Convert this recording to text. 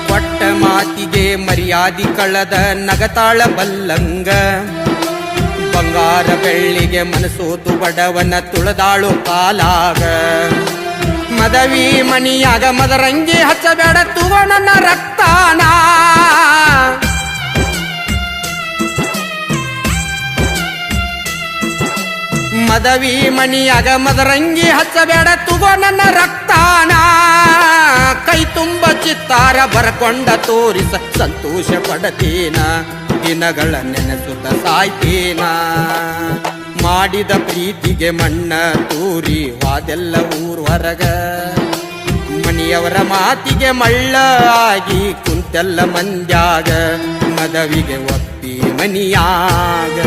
ಕೊಟ್ಟ ಮಾತಿಗೆ ಮರ್ಯಾದಿ ಕಳೆದ ನಗತಾಳ ಬಲ್ಲಂಗ ಬಂಗಾರ ಬೆಳ್ಳಿಗೆ ಮನಸೋತು ಬಡವನ ತುಳದಾಳು ಕಾಲಾಗ ಮದವಿ ಮಣಿಯಾಗ ಮದರಂಗಿ ಹಚ್ಚಬೇಡ ತುಗೋ ನನ್ನ ರಕ್ತಾನ ಮದವಿ ಮಣಿಯಾಗ ಮದರಂಗಿ ಹಚ್ಚಬೇಡ ತುಗೋ ನನ್ನ ರಕ್ತಾನ ಕೈ ತುಂಬ ಚಿತ್ತಾರ ಬರಕೊಂಡ ತೋರಿಸ ಸಂತೋಷ ಪಡತೀನ ದಿನಗಳ ನೆನೆಸುತ್ತ ಸಾಯ್ತೀನ ಮಾಡಿದ ಪ್ರೀತಿಗೆ ಮಣ್ಣ ತೂರಿ ವಾದೆಲ್ಲ ಊರ್ವರಗ ಮನೆಯವರ ಮಾತಿಗೆ ಮಳ್ಳ ಆಗಿ ಕುಂತೆಲ್ಲ ಮಂದ್ಯಾಗ ಮದವಿಗೆ ಒಪ್ಪಿ ಮನಿಯಾಗ